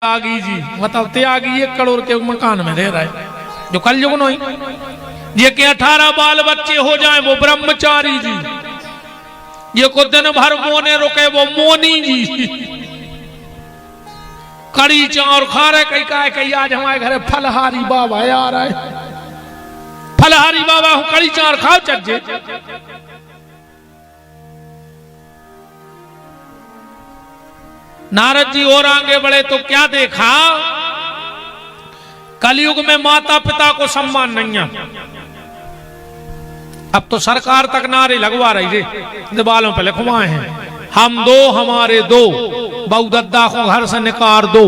त्यागी जी मतलब त्यागी 1 करोड़ के मकान में रह रहा है जो कल युग नहीं। ये के 18 बाल बच्चे हो जाएं वो ब्रह्मचारी जी। ये को दिन भर मोने रुके वो मोनी जी। कड़ी चावल खा रहे कहीं आज हमारे घर फलहारी बाबा आ रहा है। फलहारी बाबा हूँ कड़ी चावल खाओ चज्जे। नारद जी और आगे बढ़े तो क्या देखा, कलयुग में माता पिता को सम्मान नहीं है। अब तो सरकार तक नारे लगवा रही है, दीवालों पे लिखवाए हैं हम 2 हमारे 2, बहुदद्दा को घर से निकाल दो।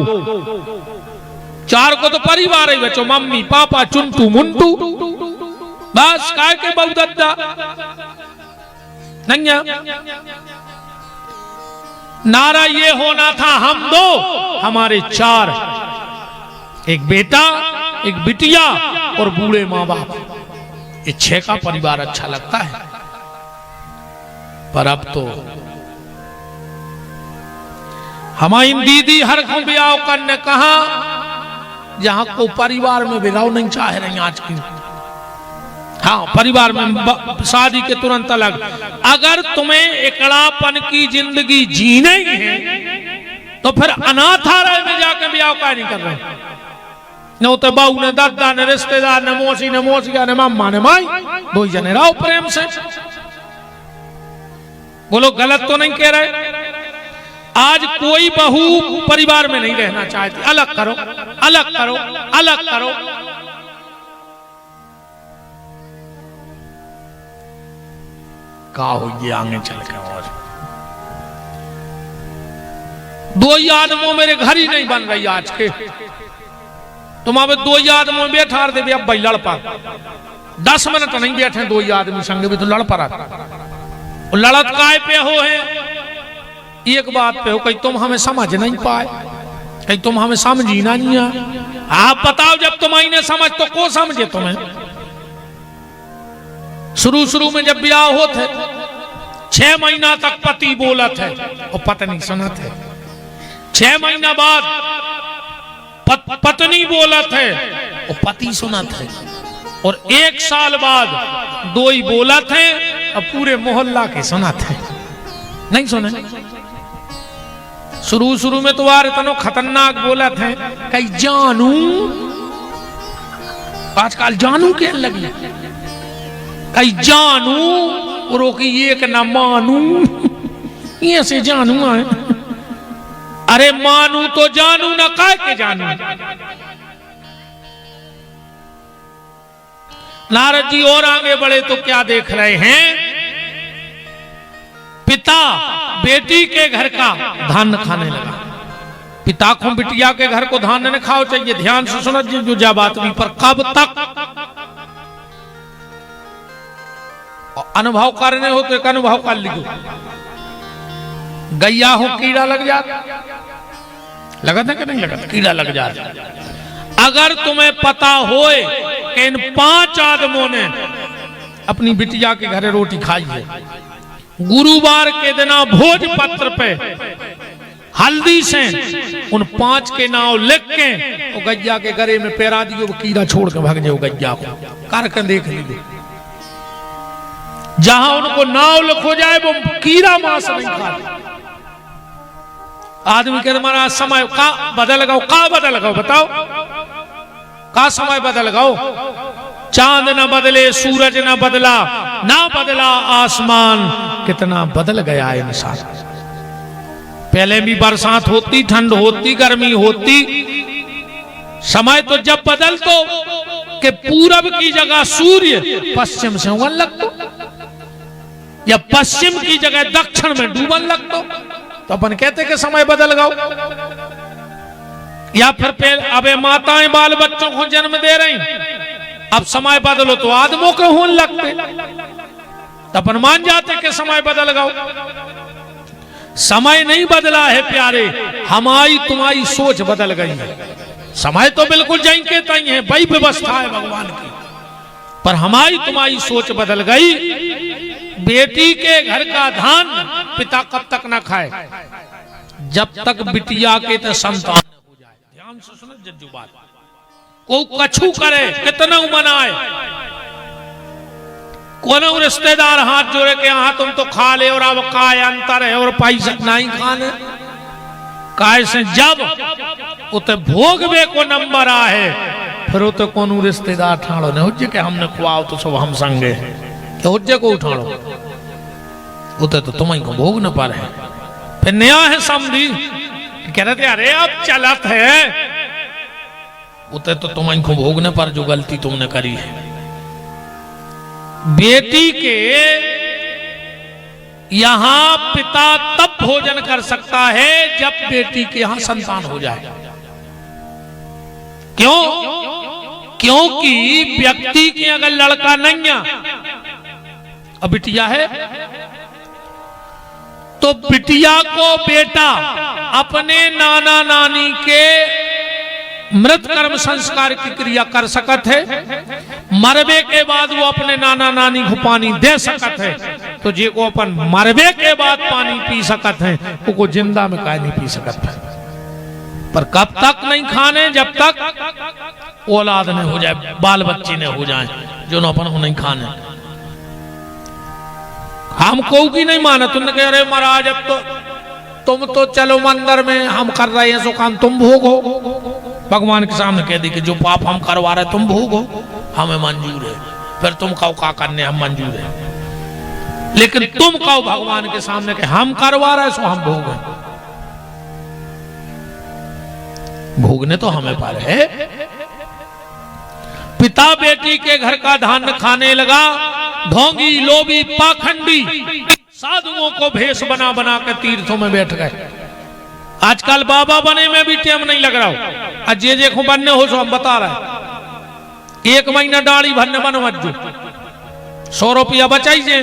4 को तो परिवार ही बचो, मम्मी पापा चुंटू मुंटू, बस काय के बहुदद्दा नहीं है। नारा ये होना था हम 2 हमारे 4, एक बेटा एक बिटिया और बूढ़े माँ बाप, ये 6 का परिवार अच्छा लगता है। पर अब तो हमारी दीदी हर को ब्याह करने कहा जहां को परिवार में बिगाव नहीं चाह रही आज की। हाँ, परिवार में शादी के तुरंत अलग। अगर तुम्हें एकड़ापन की जिंदगी जीनी है तो फिर अनाथालय में जाके ब्याह का नहीं कर रहे। न तो बहू ने दादा ने रिश्तेदार ने मौसी ने मौसिया ने मामा ने माई, 2 जने रहो प्रेम से। बोलो गलत तो नहीं कह रहे। आज कोई बहू परिवार में नहीं रहना चाहती। अलग करो अलग करो अलग करो। का हो ये आगे चल के और 2 आदमों मेरे घर ही नहीं बन रही आज के। तुम अब 2 आदमों में बैठा दे अब भाई लड़ पा 10 मिनट नहीं बैठे 2 आदमी संग भी तो लड़ पा। लड़त काय पे हो है, एक बात पे हो, कहीं तुम हमें समझ नहीं पाए, कहीं तुम हमें समझी ना नहीं है। आप बताओ जब तुम इन्हें समझ तो को समझे तुम्हें। शुरू में जब ब्याह होते 6 महीना तक पति बोलत है और पत्नी सुनत है। 6 महीना बाद पत्नी बोलत है और पति सुनत है। और 1 साल बाद 2 ही बोलत है और पूरे मोहल्ला के सुनत है। नहीं सुने। शुरू में तो यार इतना खतरनाक बोलत है कई जानू, आजकल जानू के लगी कई जानू रोकी एक न मानू, ये से जानू है। अरे मानू तो जानू ना काय के जानू। नारद जी और आगे बढ़े तो क्या देख रहे हैं, पिता बेटी के घर का धान खाने लगा। पिता को बिटिया के घर को धान नहीं खाओ चाहिए। ध्यान से सुनो जो जा बात भी, पर कब तक अनुभव करने हो तो एक अनुभव कर लीजिए। गैया हो कीड़ा लग जाता, लगा था कि नहीं लगा, कीड़ा लग जाता। अगर तुम्हें पता होए कि इन 5 आदमों ने अपनी बिटिया के घर रोटी खाई है, गुरुवार के दिन भोजपत्र पे हल्दी से उन 5 के नाम लिख के वो गैया के गले में पैरा दियो, वो कीड़ा छोड़ के भाग जाओ गैया को। करके देख लीजिए, जहां उनको नाव लिखो जाए वो कीड़ा मांस नहीं खाता। आदमी के तुम्हारा समय का बदल गओ, का बदल गओ बताओ, का समय बदल गओ। चांद न बदले सूरज न बदला, ना बदला आसमान, कितना बदल गया इंसान। पहले भी बरसात होती, ठंड होती, गर्मी होती, समय तो जब बदल तो कि पूरब की जगह सूर्य पश्चिम से उगन लगतो या पश्चिम की जगह दक्षिण में डूबन लगतो, तो अपन कहते कि समय बदल गओ। या फिर अबे माताएं बाल बच्चों को जन्म दे रही, अब समय बदलो तो आदमों के होने लगते, तो अपन मान जाते कि समय बदल गओ। समय नहीं बदला है प्यारे, हमारी तुम्हारी सोच बदल गई है। समय तो बिल्कुल जहीं के तहीं है, वही व्यवस्था है भगवान की, पर हमारी तुम्हारी सोच बदल गई। बेटी के घर का धान पिता कब तक ना खाए, जब तक बिटिया के तो संतान हो जाए। ध्यान से सुनो जज्जू बात। को कछु करे कितना मनाए, कोनो रिश्तेदार हाथ जोड़े के यहाँ तुम तो खा ले और अब काय अंतर है और पैसा नहीं खाने काय से जब उते भोगवे को नंबर आहे फिर उते कोनो रिश्तेदार ठाणो ने हुज्जे के हमने खुआओ तो सब हम संगे तो हुज्जे को उठाणो उते तो तुम्हें को भोग न पारे। फिर नया है समझी कह रहे थे अरे अब चलत है उते तो तुम्हें को भोग न पर जो गलती तुमने करी है। बेटी के यहां पिता तब भोजन कर सकता है जब बेटी के यहां संतान हो जाए। क्यों? क्योंकि व्यक्ति की अगर लड़का नहीं है अब बिटिया है तो बिटिया को बेटा अपने नाना नानी के मृत कर्म संस्कार की क्रिया कर सकत है, मरबे के बाद वो अपने नाना नानी को पानी दे सकत है, तो जे को अपन मरबे के बाद पानी पी सकत है वो जिंदा में काय नहीं पी सकत है। पर कब तक नहीं खाने? जब तक औलाद नहीं हो जाए, बाल बच्चे नहीं हो जाए जो अपन को नहीं खाने। हमको की नहीं माना, तुमने कह रहे महाराज अब तो तुम तो चलो मंदिर में हम कर रहे हैं सो काम तुम भोगो। भगवान के सामने कह दी कि जो पाप हम करवा रहे तुम भोगो, हमें मंजूर है। फिर तुम कहो का करने हम मंजूर है, लेकिन तुम कहो भगवान के सामने कि हम करवा रहे सो हम भोगे। भोगने तो हमें पर है। पिता बेटी के घर का धान खाने लगा, ढोंगी लोभी पाखंडी साधुओं को भेष बना बना के तीर्थों में बैठ गए। आजकल बाबा बने में भी टाइम नहीं लग रहा हो। आज जे देखो बनने हो सो हम बता रहे, 1 महीना दाढ़ी भरने बनो मज्जू 100 रुपया बचाइए,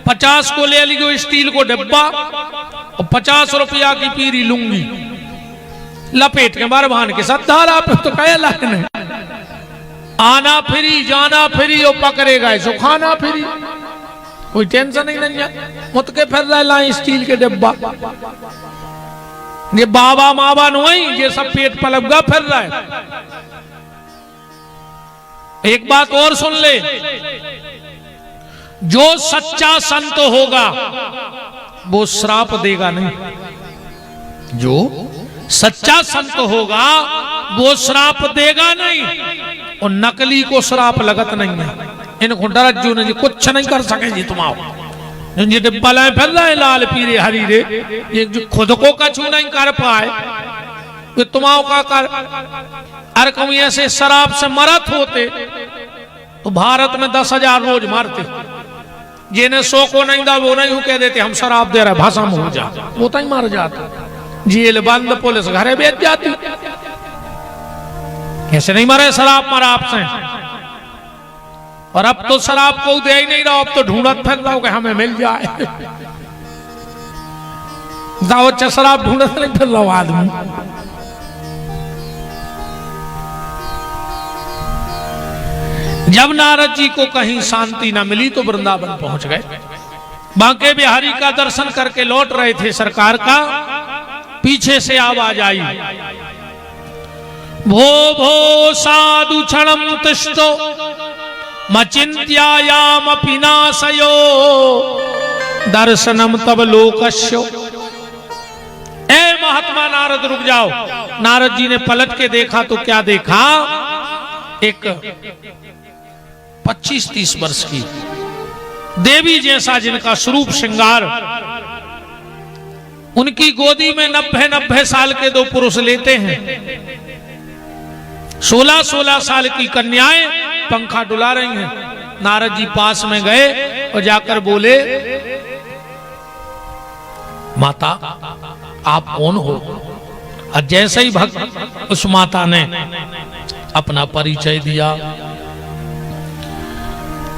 50 को ले लीजिए स्टील को डिब्बा और 50 रुपया की पीरी लूंगी लपेट के बार भान के साथ धारा पे तो कह लगने आना फ्री जाना फ्री और पकड़ेगा सो खाना फ्री, कोई टेंशन नहीं है। मुत के फिर रहा स्टील के डिब्बा, ये बाबा माबा नहीं ये सब पेट पलगा फिर रहा है। एक बात और सुन ले, जो सच्चा संत होगा वो श्राप देगा नहीं। जो सच्चा संत होगा वो श्राप देगा नहीं, और नकली को श्राप लगत नहीं है। इनको डर जो नहीं कुछ नहीं कर सके जी तुम आओ ये डिब्बा लाए फिर रहे लाल पीरे हरी रे, ये जो खुद को कछु नहीं कर पाए तो तुम आओ का कर। अरे कभी ऐसे शराब से मरत होते तो भारत में 10,000 रोज मारते, जिन्हें 100 को नहीं दा वो नहीं कह देते हम शराब दे रहे भाषा में हो जा, वो तो ही मार जाता, जेल बंद पुलिस घरे बेच जाती। कैसे नहीं मरे शराब मराब से। और अब तो शराब को दे ही नहीं रहा, अब तो ढूंढत फिर रहा कि हमें मिल जाए। दावत शराब ढूंढत नहीं फिर रहा आदमी। जब नारद जी को कहीं शांति न मिली तो वृंदावन पहुंच गए। बांके बिहारी का दर्शन करके लौट रहे थे सरकार का, पीछे से आवाज आई, भो भो साधु क्षणम तिष्ठो मचिंत्यायाम पिनाशयो दर्शनम तब लोकस्यो। ए महात्मा नारद रुक जाओ। नारद जी ने पलट के देखा तो क्या देखा, एक 25-30 वर्ष की देवी जैसा जिनका स्वरूप श्रृंगार, उनकी गोदी में 90 साल के 2 पुरुष लेते हैं, 16 साल की कन्याएं पंखा डुला रही हैं। नारद जी पास में गए और जाकर बोले, माता आप कौन हो? और जैसे ही भक्त उस माता ने अपना परिचय दिया,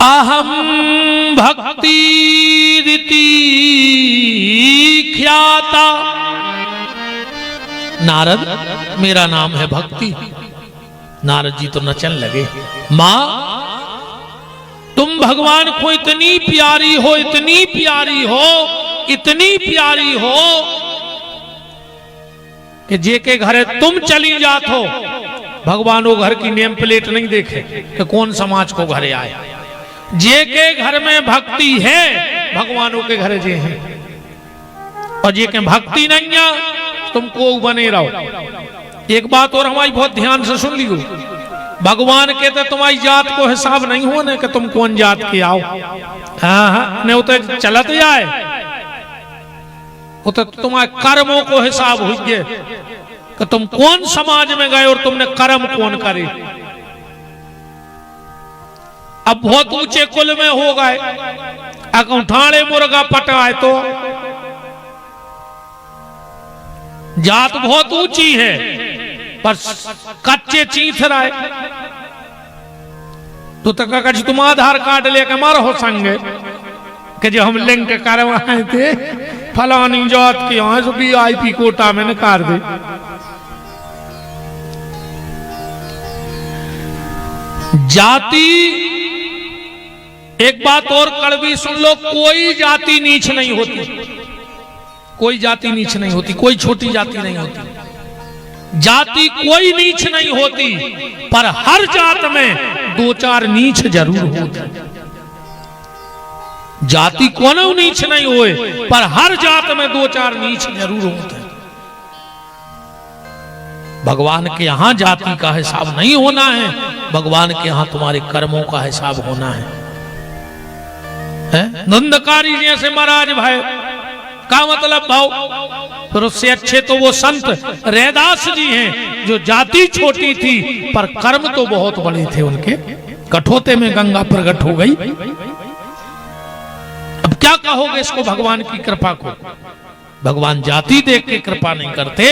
अहम भक्ति रीति ख्याता, नारद मेरा नाम है भक्ति। नारद जी तो नचन लगे, मां तुम भगवान को इतनी प्यारी हो, इतनी प्यारी हो, इतनी प्यारी हो, कि जे के घरे तुम चली जात हो, भगवान वो घर की नेम प्लेट नहीं देखे कि कौन समाज को घरे आए। जे के घर में भक्ति है, भगवानों के घरे जे हैं, और जे के भक्ति नहीं है तुमको बने रहो। एक बात और हमारी बहुत ध्यान से सुन लियो, भगवान के तो तुम्हारी जात को हिसाब नहीं होने कि तुम कौन जात के आओ। हाँ नहीं उतर चलत जाए, उतर तुम्हारे कर्मों को हिसाब हुई कि तुम कौन समाज में गए और तुमने कर्म कौन करे। अब बहुत ऊंचे कुल में हो गए, अकौठाणे मुर्गा पटाए तो जात बहुत ऊंची है, पर कच्चे चीथर आए तो तक तुम आधार कार्ड लेके मारो हो संगे कि जो हम लिंक करवाए थे फलानी जात के यहाँ से VIP कोटा में निकाल दे। जाति, एक बात और कड़वी सुन लो, कोई जाति नीच नहीं होती, कोई जाति नीच नहीं होती, कोई छोटी जाति नहीं होती, जाति कोई नीच नहीं होती, पर हर जात में दो चार नीच जरूर होते। जाति कोनो नीच नहीं होए, पर हर जात में दो चार नीच जरूर होते हैं। भगवान के यहां जाति का हिसाब नहीं होना है, भगवान के यहां तुम्हारे कर्मों का हिसाब होना है। नंदकारी जैसे महाराज भाई का मतलब भाव, फिर उससे अच्छे तो वो संत रैदास जी हैं जो जाति छोटी थी पर कर्म तो बहुत बड़े थे उनके। कठोते में गंगा प्रकट हो गई। अब क्या कहोगे इसको, भगवान की कृपा को? भगवान जाति देख के कृपा नहीं करते,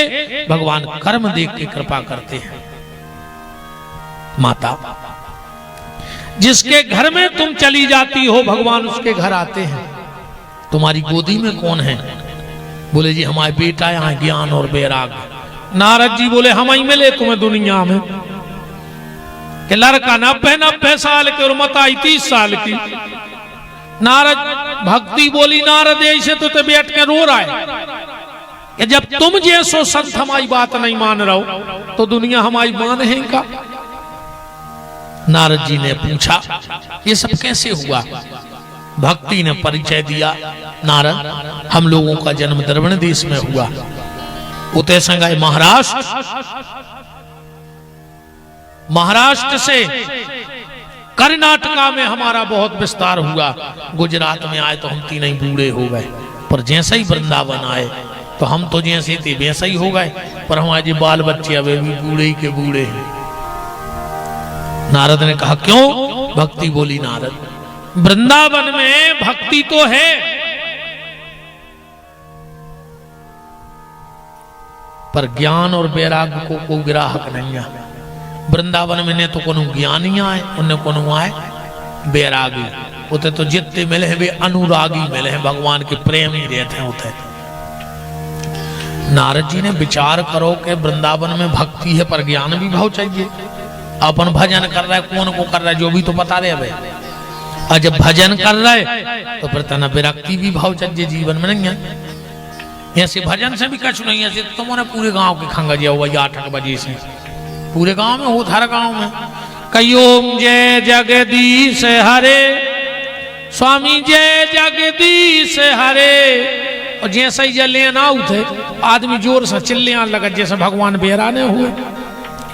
भगवान कर्म देख के कृपा करते हैं। माता, जिसके घर में तुम चली जाती हो भगवान उसके घर आते हैं। तुम्हारी गोदी में कौन है? बोले जी हमारे बेटा यहाँ ज्ञान और वैराग। नारद जी बोले हम ही मिले तुम्हें दुनिया में कि लड़का 90 साल के और मताई 30 साल की। नारद भक्ति बोली, नारद ऐसे तो बैठ के रो रहा है कि जब तुम जैसो संत हमारी बात नहीं मान रहो तो दुनिया हमारी मान है का। नारद जी ने पूछा ये सब कैसे हुआ? भक्ति ने परिचय दिया, नारद हम लोगों का जन्म द्रविड़ देश में हुआ, उते संगाए महाराष्ट्र से कर्नाटका में हमारा बहुत विस्तार हुआ। गुजरात में आए तो हम तीन ही बूढ़े हो गए, पर जैसे ही वृंदावन आए तो हम तो जैसे थे वैसे ही हो गए, पर हमारे बाल बच्चे अभी भी बूढ़े ही के बूढ़े हैं। नारद ने कहा क्यों? भक्ति बोली, नारद वृंदावन में भक्ति तो है पर ज्ञान और वैराग्य को कोई ग्राहक नहीं है। वृंदावन में ने तो कोनो ज्ञानी आए, उन्हें कोनो आए वैरागी। उते तो जितने मिले हैं वे अनुरागी मिले हैं, भगवान के प्रेमी रहते हैं उते। नारद जी ने विचार करो कि वृंदावन में भक्ति है पर ज्ञान भी भाव चाहिए। अपन भजन कर रहा है, कौन को कर रहा है जो भी तो पता रहे भाई। और जब भजन कर रहा है तो फिर तना विरक्ति भी भाव चाहिए, जीवन में नहीं है। ऐसे भजन से भी कछु नहीं, ऐसे तुम्हारे पूरे गांव के खंगा जिया हुआ 8 बजे से पूरे गांव में हो, हर गांव में कयोम जय जगदीश हरे, स्वामी जय जगदीश हरे। और जैसे ही लेना उठे आदमी जोर से चिल्लियां लगा जैसे भगवान बेराने हुए।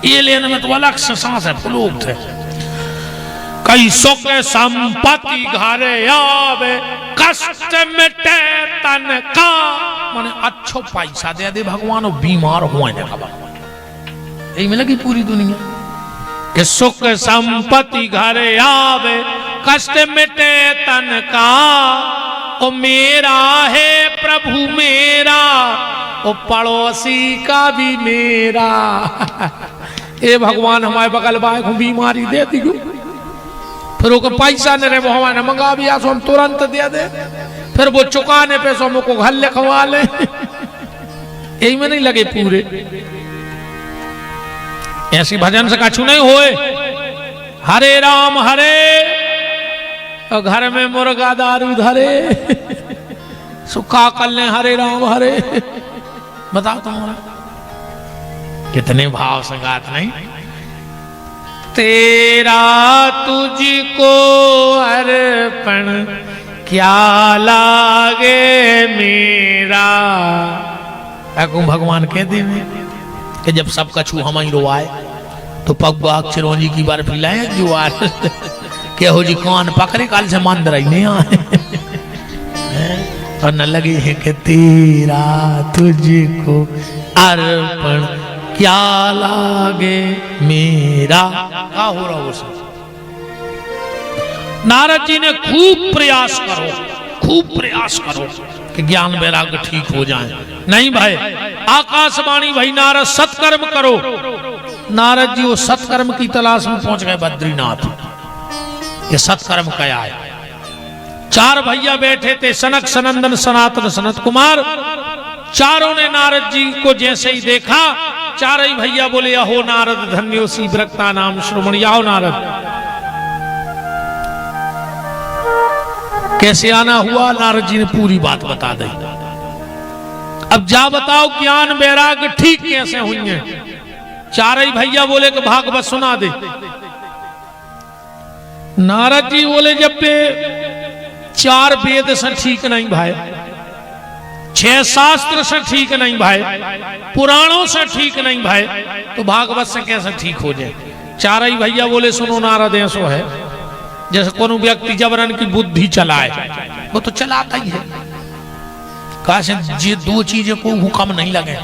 ये लेने में तो अलग से सांस है, फुलूक थे। कई सुख संपत्ति घरे आवे, कष्ट मिटे तन का। माने अच्छो पैसा दे दे भगवान, बीमार हुए ने खबर यही में लगी पूरी दुनिया कि सुख संपत्ति घरे आवे, कष्ट मिटे तन का। ओ मेरा है प्रभु मेरा, ओ पड़ोसी का भी मेरा। ए भगवान हमारे बगल बाय को बीमारी दे दी, फिर वो पैसा नहीं रहे वो हमारे मंगा भी आसो हम तुरंत दे दे, फिर वो चुकाने पे सो हमको घर लिखवा ले। यही में नहीं लगे पूरे। ऐसी भजन से कछु नहीं होए। हरे राम हरे, और घर में मुर्गा दारू धरे, सुखा कल हरे राम हरे। बताओ तुम्हारा कितने भाव संगात नहीं। तेरा तुझको अर्पण क्या लागे मेरा। भगवान कहते हैं कि जब सब कछु हम ही रोआए तो पग बाग चिरौंजी की बार पिलाए जुआर के हो जी कान पकड़े काल से मान रही नहीं आए और न लगे है कि तेरा तुझको अर्पण क्या लागे मेरा। क्या हो रहा हो नारद जी ने खूब प्रयास करो कि ज्ञान वैराग्य ठीक हो जाए। नहीं भाई आकाशवाणी भाई नारद सत्कर्म करो। नारद जी वो सत्कर्म की तलाश में पहुंच गए बद्रीनाथ। ये सत्कर्म क्या है। चार भैया बैठे थे सनक सनंदन सनातन सनत कुमार। चारों ने नारद जी को जैसे ही देखा चारों ही भैया बोले अहो नारद धन्योसी विरक्ता नाम श्रवण। आओ नारद कैसे आना हुआ। नारद जी ने पूरी बात बता दी। अब जा बताओ ज्ञान वैराग्य ठीक कैसे हुई है। चार ही भैया बोले कि भागवत सुना दे। नारद जी बोले जब पे चार वेद से ठीक नहीं भाई, 6 शास्त्र से ठीक नहीं भाई, पुराणों से ठीक नहीं भाई, तो भागवत से कैसे ठीक हो जाए। चार ही भैया बोले सुनो नारद ऐसो है जैसे कोनो व्यक्ति जबरन की बुद्धि चलाए वो तो चलाता ही है। कैसे ये दो चीजें को हुक्म नहीं लगे,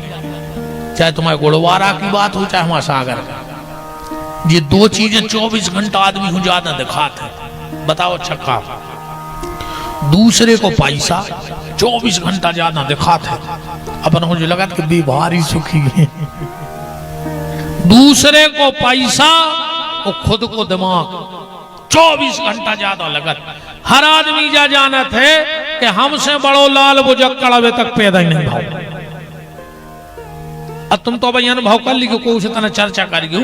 चाहे तुम्हारे गुड़वारा की बात हो चाहे महासागर का। ये दो चीजें 24 घंटा आदमी हो ज्यादा दिखाते हैं। बताओ छक्का दूसरे को पैसा 24 घंटा ज्यादा दिखाते अपन मुझे लगा कि बेभारी सुखी है। दूसरे को पैसा और खुद को दिमाग 24 घंटा ज्यादा लगत। हर आदमी जा जानत है कि हमसे बड़ो लाल बुजक्कड़ अभी तक पैदा ही नहीं भाव। अब तुम तो भाई अनुभव कर ली को उसे तना चर्चा करियो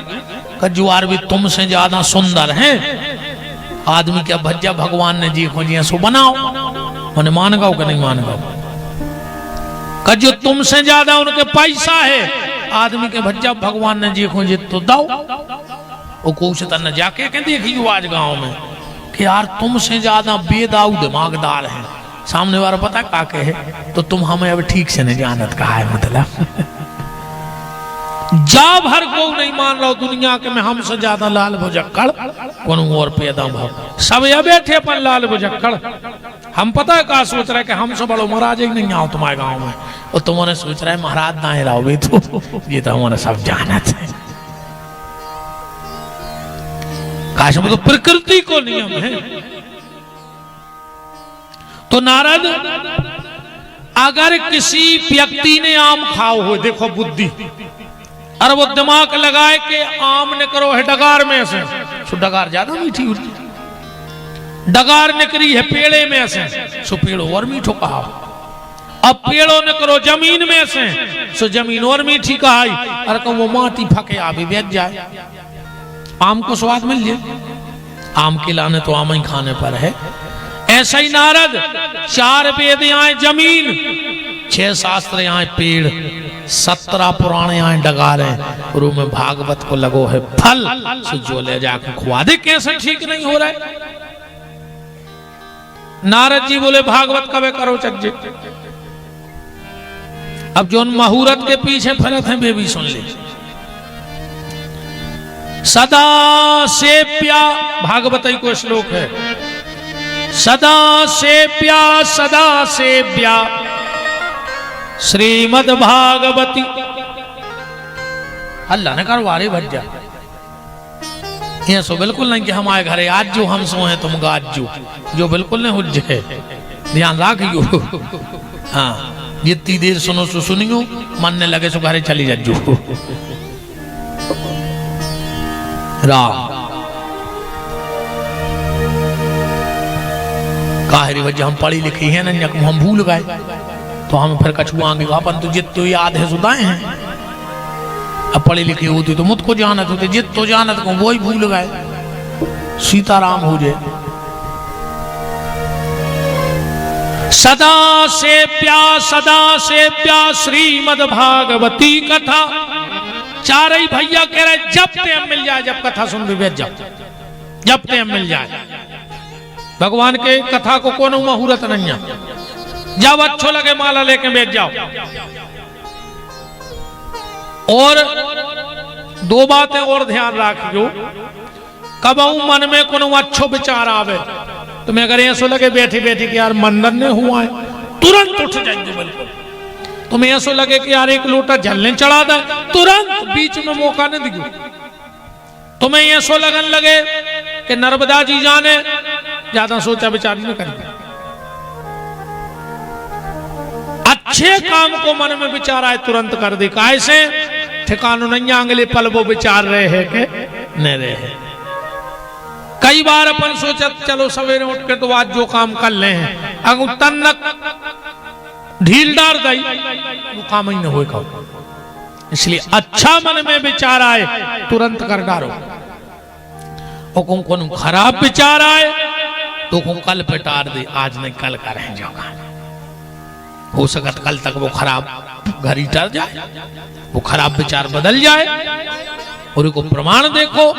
कि जुआर भी तुमसे ज्यादा सुंदर हैं। आदमी क्या भज्जा भगवान ने जी खोजिया सो बनाओ मैंने मान गाओ कि नहीं मान गाओ। जो तुमसे ज्यादा उनके पैसा है आदमी के भज्जा भगवान ने जी खोजे तो दो। वो कुछ तन जाके कह देखियो आज गांव में कि यार तुमसे ज्यादा बेदाऊ दिमागदार है। सामने वाला पता का के है तो तुम हमें अब ठीक से नहीं जानत कहा है। मतलब जा भर को नहीं मान रहा दुनिया के में हमसे ज्यादा लाल भुजक्कड़ कौन और पैदा भाव सब ये बैठे पर लाल भुजक्कड़। हम पता है क्या सोच रहे कि हमसे बड़ो महाराज ही नहीं आओ तुम्हारे गांव में और तुम्हारे सोच रहे महाराज ना रहोगे तो ये तो हमारे सब जानत है। काश में तो प्रकृति को नियम है। तो नारद अगर किसी व्यक्ति ने आम खाओ हो देखो बुद्धि और वो दिमाग लगाए कि आम ने करो है डगार में से सो डगार ज्यादा मीठी होती। डगार निकली है पेड़े में से सो पेड़ और मीठो कहा। अब पेड़ों ने करो जमीन में से सो जमीन और मीठी कहाई। और कहो वो माटी फके आ भी बेच जाए आम को स्वाद मिल जाए। आम के लाने तो आम ही खाने पर है। ऐसा ही नारद 4 वेद आए जमीन, 6 शास्त्र यहाँ पेड़, 17 पुराणे यहाँ डगारे, गुरु में भागवत को लगो है फल जो ले जाकर खुआ दे। कैसे ठीक नहीं हो रहा है। नारद जी बोले भागवत कबे करो चज्जे। अब जो मुहूर्त के पीछे फरत है वे भी सुन ले। सदा सेव्या भागवत को श्लोक है। सदा सेव्या श्रीमद् भागवती। अल्लाह ने कहा वारे भज जा। ये सो बिल्कुल नहीं कि हमारे घरे आज जो हम सो हैं तुम गाज जो बिल्कुल नहीं हुज है। ध्यान रखियो। हाँ जितनी देर सुनो सो सुनियो मनने लगे सो घरे चली जाजो। राम काहरी वजह हम पढ़ी लिखी है ना हम भूल गए तो हम फिर कछुआंगे अपन तो जित तो याद है सुधाए हैं। अब पढ़ी लिखी होती तो मुझको जानत होते जित तो जानत को वो ही भूल गए। सीताराम हो जाए। सदा सेव्या श्रीमद् भागवती कथा चार ही भैया कह रहे जब टाइम मिल जाए, जब कथा सुन भी बैठ जाओ, जब टाइम मिल जाए। भगवान के कथा को कोनो मुहूर्त नहीं है, जब अच्छो लगे माला लेके बैठ जाओ। और दो बातें और ध्यान रखियो, कब मन में कोनो अच्छो विचार आवे तुम्हें अगर ऐसा लगे बैठे बैठे कि यार मंदिर ने हुआ है, तुरंत उठ जाएंगे। बिल्कुल तुम्हें ऐसा लगे कि यार एक लोटा जलने चढ़ा दे, तुरंत बीच में मौका नहीं दियो। तुम्हें ऐसा लगन लगे कि नर्मदा जी जाने, ज्यादा सोचा विचार नहीं करें। अच्छे काम को मन में विचार आए तुरंत कर दे, कैसे ठिकानो नहीं आंगले पल वो विचार रहे हैं कि नहीं रहे। कई बार अपन सोचा चलो सवेरे उठ के तो आज जो काम कर ले हैं, अगर तन्नक ढील डाल गई वो काम ही न होगा। इसलिए अच्छा मन में विचार आए तुरंत कर डालो, और कौन खराब विचार आए तो कल पे टार दे, आज नहीं कल का रह जाओगा। हो सकता कल तक वो खराब घर ही टल जाए, वो खराब विचार बदल जाए। और को प्रमाण देखो,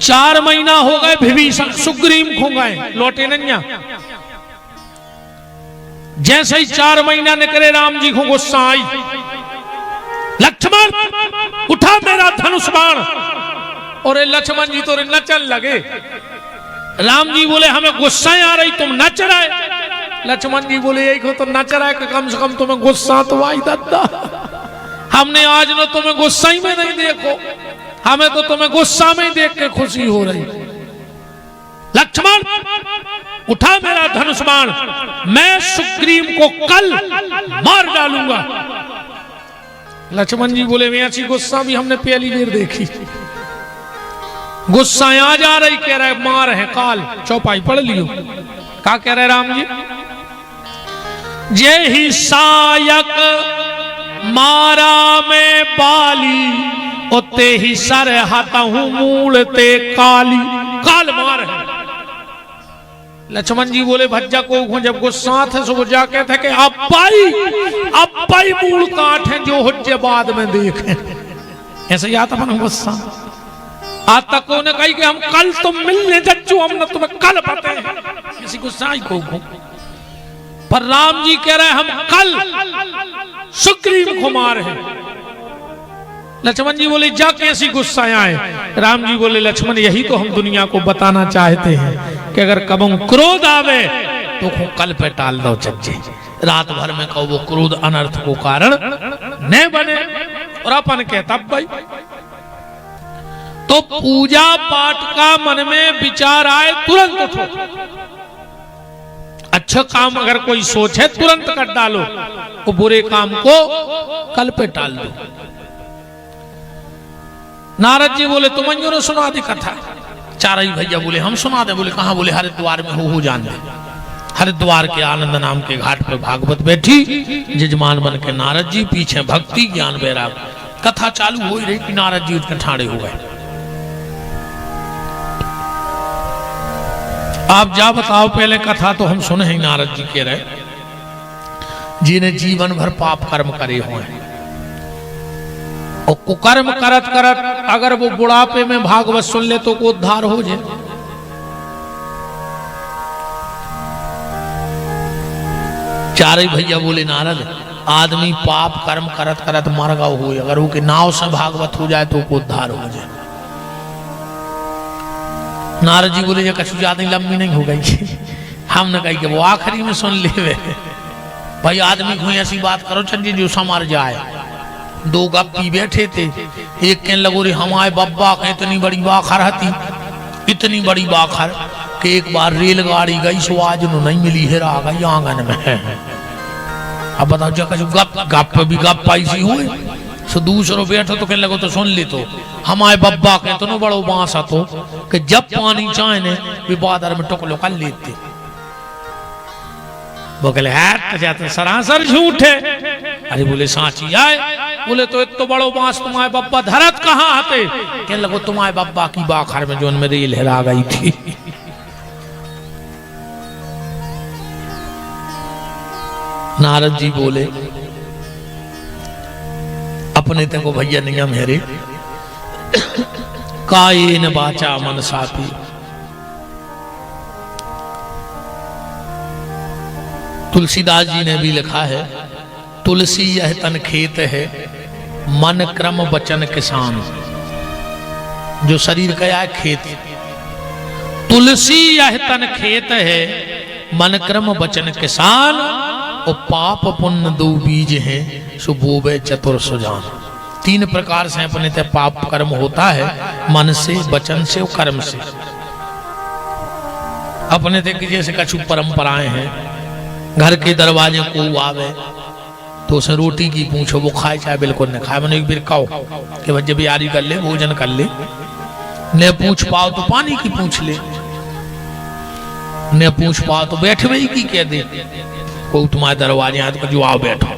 4 महीना हो गए विभीषण सुग्रीव खो गए, लौटे नहीं। जैसे ही 4 महीना निकले राम जी को गुस्सा आई, लक्ष्मण उठा मेरा धनुष बाण। और लक्ष्मण जी तो नचन लगे। राम जी बोले हमें गुस्सा आ रही, तुम नच रहे। लक्ष्मण जी बोले यही को तो नच रहा है कि कम से कम तुम्हें गुस्सा तो आई दादा। हमने आज न तुम्हें गुस्सा ही में नहीं देखो, हमें तो तुम्हें गुस्सा में ही देख के खुशी हो रही। लक्ष्मण उठा मेरा धनुष बाण, मैं सुग्रीव को कल मार डालूंगा। लक्ष्मण जी बोले मैं ऐसी गुस्सा भी हमने पहली बार देखी। गुस्सा आ जा रही, कह रहे मार है काल, चौपाई पढ़ लियो। क्या कह रहे राम जी? जय ही सायक मारा में बाली, ओते ही सर हतहु मूल ते काली। काल मार है। लक्ष्मण जी बोले भज्जा को जब गुस्सा थे सो जाके थे कि अब पाई मूल काट है जो हुज्जे बाद में देखें। ऐसे ही आता अपन गुस्सा आज तक को ने कही कि हम कल तुम मिलने जज्जू, हमने तुम्हें कल पता है, किसी गुस्सा ही को। पर राम जी कह रहे हम कल सुग्रीव को मार है। लक्ष्मण जी बोले जा कैसी गुस्सा आए। राम जी बोले लक्ष्मण यही तो हम दुनिया को बताना चाहते हैं कि अगर कब क्रोध आवे तो कल पे टाल दो चज्जे, रात भर में कहो वो क्रोध अनर्थ को कारण न बने। और अपन कहता भाई तो पूजा पाठ का मन में विचार आए तुरंत उठो। अच्छा काम अगर कोई सोचे तुरंत कर डालो, वो बुरे काम को कल पे टाल दो। नारद जी बोले तुम ने सुना दी कथा। चार ही भैया बोले हम सुना दे। बोले कहां? बोले हरिद्वार में हो जान दे। हरिद्वार के आनंद नाम के घाट पे भागवत बैठी, जजमान बन के नारद जी, पीछे भक्ति ज्ञान वैराग। कथा चालू हो ही रही कि नारद जी उठकर ठाड़े हो गए। आप जा बताओ पहले कथा तो हम सुने ही। नारद जी कह रहे जिन्हें जीवन भर पाप कर्म करे हुए हैं और कुकर्म करत करत अगर वो बुढ़ापे में भागवत सुन ले तो को उद्धार हो जाए। चार ही भैया बोले नारद आदमी पाप कर्म करत करत मर गया हो, अगर वो के नाव से भागवत हो जाए तो को उद्धार हो जाए। नारद जी बोले कछु ज्यादा लंबी नहीं हो गई। हमने कही कि वो आखिरी में सुन ले। भाई आदमी को ऐसी बात करो चंदी जो समर जाए। दो गप्पी बैठे थे, एक कहने लगो रे हमारे बब्बा के इतनी बड़ी बाखर हती, इतनी बड़ी बाखर कि एक बार रेलगाड़ी गई सो आज नहीं मिली है, आ गई आंगन में। अब बताओ जो गप भी गप ऐसी हुए सो दूसरों बैठो तो कहने लगो तो सुन ले। तो हमारे बब्बा के इतनो बड़ो बांस तो कि जब पानी चाहे ने वे बादर में टुकलो कर लेते। वो कहले है जाते सरासर झूठ है। अरे बोले सांची आए। बोले तो इतो बड़ो बांस तुम्हारे बब्बा धरत कहाँ आते? कहने लगो तुम्हारे बब्बा की बाखर में जो उनमें रेल हिला गई थी। नारद जी बोले अब अपने ते को भैया नियम है रे कायेन वाचा मन साथी। तुलसीदास जी ने भी लिखा है, तुलसी यह तन खेत है, मन क्रम वचन किसान। जो शरीर का है खेत, तुलसी यह तन खेत है, मन क्रम वचन किसान। और पाप पुण्य दो बीज हैं, सो बोवे चतुर सुजान। तीन प्रकार से अपने ते पाप कर्म होता है, मन से, वचन से और कर्म से। अपने ते जैसे कछु परंपराएं हैं, घर के दरवाजे को आवे तो उसे रोटी की पूछो, वो खाए चाहे बिल्कुल न खाए, मैंने एक बार कहो कि भाई जब यारी कर ले, भोजन कर ले, न पूछ पाओ तो पानी की पूछ ले, न पूछ पाओ तो बैठे वही की कह दे, को तुम्हारे दरवाजे आए तो जो आओ बैठो।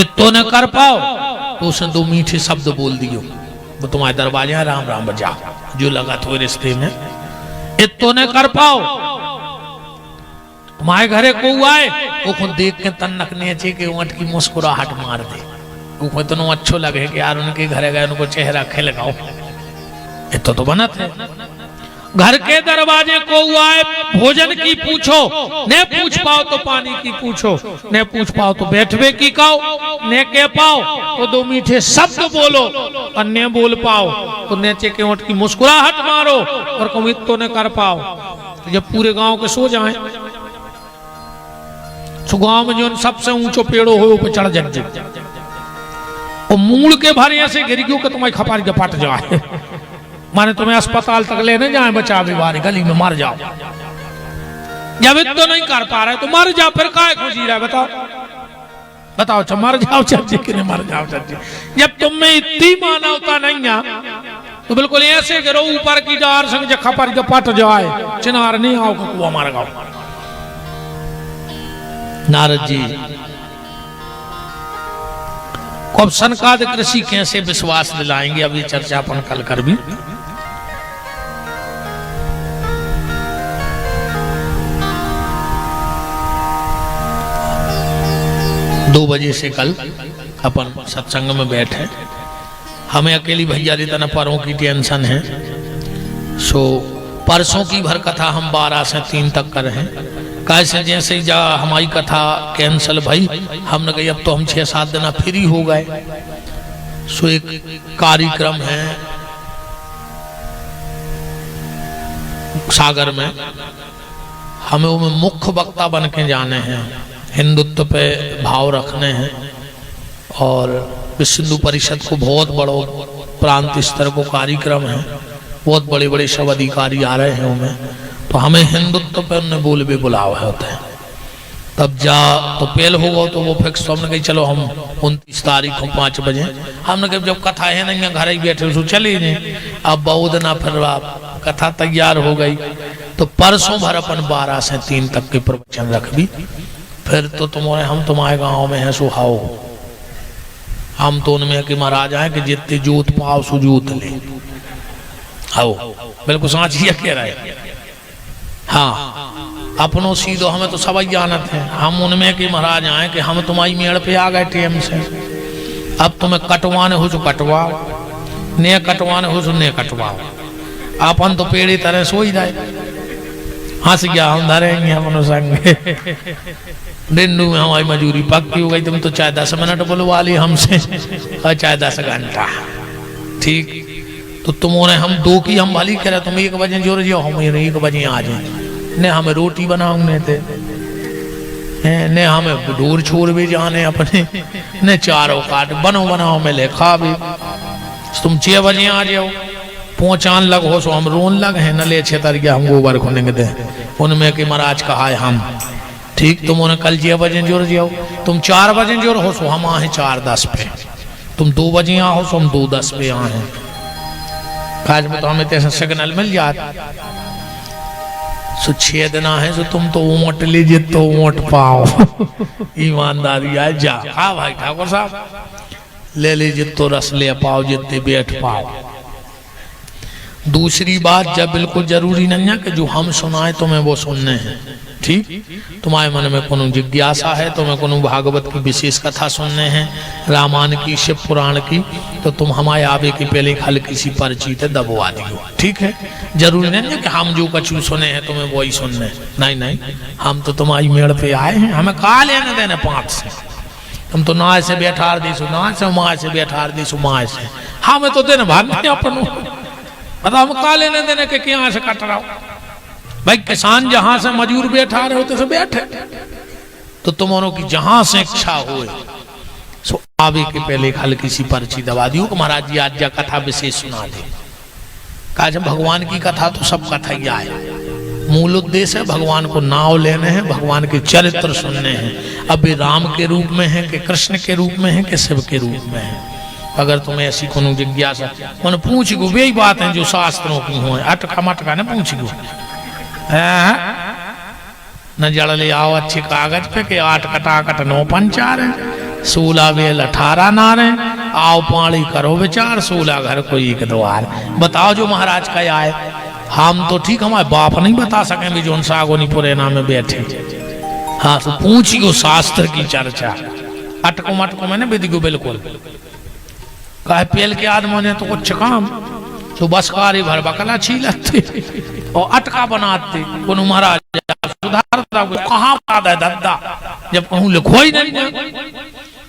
इतो न कर पाओ तो उसने दो मीठे शब्द बोल दियो, वो तुम्हारे दरवाजे आए, राम राम बजाओ, जो लगा तो रिश्ते में। इतो न कर पाओ, तुम्हारे घरे को आए वो खुद देख के तन नकने चे के ऊँट की मुस्कुराहट मार दे, वो इतना अच्छो लगे कि यार उनके घरे गए, उनको चेहरा खिलगाओ। इतो तो बनत है। घर के दरवाजे को आए भोजन की पूछो, न पूछ पाओ तो पानी की पूछो, न पूछ पाओ तो बैठवे की कहो, न कह पाओ तो दो मीठे शब्द बोलो, और न बोल पाओ तो नीचे के ऊँट की मुस्कुराहट मारो। और कहूँ तो न कर पाओ तो जब पूरे गांव के सो जाए, तो गांव में जो सबसे ऊंचो पेड़ो हो पे चढ़ जाए, और मूल के भारी ऐसे गिर गयो कि तुम्हारी खपारी के पट जाए, माने तुम्हें अस्पताल तक ले न जाए, बचा बीमारी गली में मर जाओ। जब तो नहीं कर पा रहे तो मर जाओ, फिर काय खुशी रहा बताओ, बताओ अच्छा मर जाओ चाची कि नहीं मर जाओ चाची। जब तुम में इतनी मानवता नहीं है तो बिल्कुल ऐसे गिरो ऊपर की डार संग खपारी के पट जाए, चिनार नहीं आओ कुआ मार गाओ। नारद जी को अब सनकादिक ऋषि कैसे विश्वास दिलाएंगे, अब ये चर्चा अपन कल कर भी। 2 बजे से कल अपन सत्संग में बैठे, हमें अकेली भैया तना परों की टेंशन है, सो परसों की भर कथा हम 12 से 3 तक कर हैं। कैसे जैसे जा हमारी कथा कैंसल भाई, हमने कही अब तो हम 6-7 दिन फ्री हो गए। सो एक कार्यक्रम है सागर में, हमें वो मुख्य वक्ता बन के जाने हैं, हिंदुत्व पे भाव रखने हैं, और विश्व हिंदू परिषद को बहुत बड़ो प्रांत स्तर को कार्यक्रम है, बहुत बड़े बड़े सब अधिकारी आ रहे हैं उनमें, तो हमें हिंदुत्व पे उन्हें बोल भी बुलावा होते हैं। तब जा तो पहल होगा तो वो फिक्स, तो हमने कही चलो हम 29 तारीख को 5 बजे, हमने कहा जब कथा है नहीं घर ही बैठे तो चले नहीं, अब बहुत ना फिर कथा तैयार हो गई, तो परसों भर अपन 12 से 3 तक के प्रवचन रख भी। फिर तो तुम्हारे हम तुम्हारे गांव में है सुहाओ, हम तो उनमें कि महाराज आए कि जितने जोत पाओ सुजोत ले आओ, बिल्कुल साँचिया कह रहे। हाँ अपनों सीधो हमें तो सब जानत है, हम उनमें कि महाराज आए कि हम तुम्हारी मेड़ पे आ गए टेम से, अब तुम्हें कटवाने हो तो कटवाओ, ने कटवाने हो तो ने कटवाओ, अपन तो पेड़ी तरह सो ही जाए। हंस गया हम धरेंगे अपनों संग डिंडू में हमारी मजूरी पक्की हो गई, तुम तो चाहे 10 मिनट बोलवा ली हमसे और चाहे 10 घंटा, ठीक। तो तुमने हम 2 की हम भली करे, तुम 1 बजे जोर जाओ, हम 1 बजे आ जाए, ने हमें रोटी बनाऊंगे थे, ने हमें दूर छोड़ भी जाने अपने, ने चारों काट बनो बनाओ में ले खा भी। तुम 6 बजे आ जाओ, पहुंचान लग हो सो हम रोन लग है, न ले 6 तारीख हम गोबर खोलेंगे दे उनमें कि महाराज कहा है हम, ठीक। तुम उन्हें कल 6 बजे जोर जाओ, तुम 4 बजे जोर हो सो हम आए 4:10 पे, तुम 2 बजे आ हो सो हम 2:10 पे आए। काज में तो हमें तैसा सिग्नल मिल जाता, सो 6 दिन है, सो तुम तो वोट लीजिए तो वोट पाओ ईमानदारी आए जा। हाँ भाई ठाकुर साहब ले लीजिए तो रस ले पाओ, जितने बैठ पाओ। दूसरी बात, जब बिल्कुल जरूरी नहीं है कि जो हम सुनाए तुम्हें वो सुनने हैं। ठीक, तुम्हारे मन में कोनो जिज्ञासा है, तुम्हें कोनो भागवत की विशेष कथा सुनने हैं, रामायण की, शिव पुराण की, तो तुम हमारे आवे की पहले हल्की सी पर्ची ते दबवा दियो। ठीक है, जरूरी नहीं है कि हम जो कछु सुने हैं तुम्हें वही सुनने हैं। नहीं नहीं, हम तो तुम्हारी मेड़ पे आए हैं, हमें कहा लेने देने पाँच से। तुम तो ना से बैठार दीसो, ना से माँ से बैठार दीसो, माँ से हमें तो देने भाग अपन, मतलब हम कहा लेने देने के यहाँ से कट रहा हो। भाई किसान जहां से मजूर बैठा रहे होते से बैठे, तो तुम्हारों की जहां से इच्छा हो सो आवे के पहले एक हल्की सी पर्ची दबा दियो कि महाराज जी आज कथा विशेष सुना दे। कहा जब भगवान की कथा तो सब कथा ही आए, मूल उद्देश्य है भगवान को नाव लेने हैं, भगवान के चरित्र सुनने हैं। अब वे राम के रूप में है कि कृष्ण के रूप में है कि शिव के रूप में है। अगर तुम्हें ऐसी कोनो जिज्ञासा मन पूछ गो, वही बात है जो शास्त्रों की हो, अटका मटका न पूछ गो, न जड़ ले आओ अच्छे कागज पे के 8 कटाकट 9 पंचार है, 16 वेल 18 नार है, आओ पानी करो विचार, 16 घर को एक द्वार। बताओ जो महाराज का आए, हम तो ठीक हमारे बाप नहीं बता सके भी जो सागोनी पुरेना में बैठे। हाँ तो पूछियो शास्त्र की चर्चा, अटको मटको मैंने विधि को बिल्कुल कहे पेल के आदमी ने तो कुछ काम तो बस कारी भर बकला छीलते और अटका बनाते, कोनो महाराज सुधारता कहाँ बात है दद्दा, जब कहूँ लिखो ही नहीं।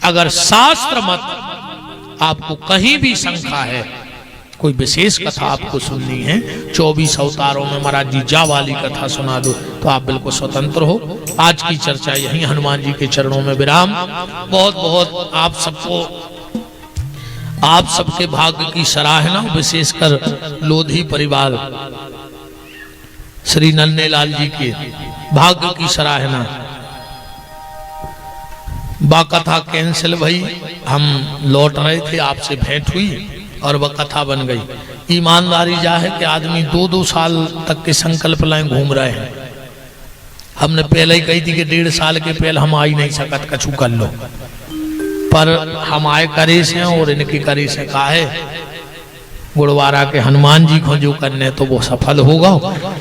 अगर शास्त्र मत आपको कहीं भी शंका है, कोई विशेष कथा आपको सुननी है, 24 अवतारों में महाराज जी जा वाली कथा सुना दो, तो आप बिल्कुल स्वतंत्र हो। आज की चर्चा यही हनुमान जी के चरणों में विराम। बहुत बहुत आप सबको, आप सबके भाग्य की सराहना, विशेषकर लोधी परिवार श्री नन्हेलाल जी के भाग्य की सराहना। बा कथा कैंसिल भई, हम लौट रहे थे, आपसे भेंट हुई और वह कथा बन गई। ईमानदारी जा है कि आदमी 2-2 साल तक के संकल्प लाए घूम रहे हैं। हमने पहले ही कही थी कि 1.5 साल के पहले हम आ ही नहीं सकत, कछु कर लो, पर हम आए करे से और इनकी करे से कहा है गुड़वारा के हनुमान जी को जो करने तो वो सफल होगा,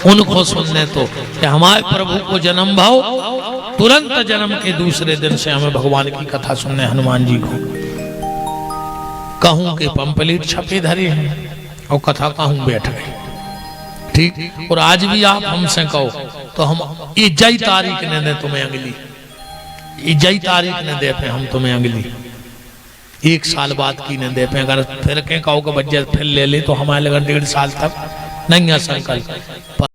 उनको सुनने तो कि हमारे प्रभु को जन्म भाव, तुरंत जन्म के दूसरे दिन से हमें भगवान की कथा सुनने हनुमान जी को। कहूं के पंपलेट छपे धरे हैं और कथा कहूं बैठ गई। ठीक, और आज भी आप हमसे कहो तो हम इजई तारीख ने दे तुम्हें अगली, इजई तारीख ने दे पे हम तुम्हें अगली 1 साल बाद की न दे पे। अगर फिर कहीं कहो कि बच्चे फिर ले ले तो हमारे लगा 1.5 साल तक नहीं है संकल्प।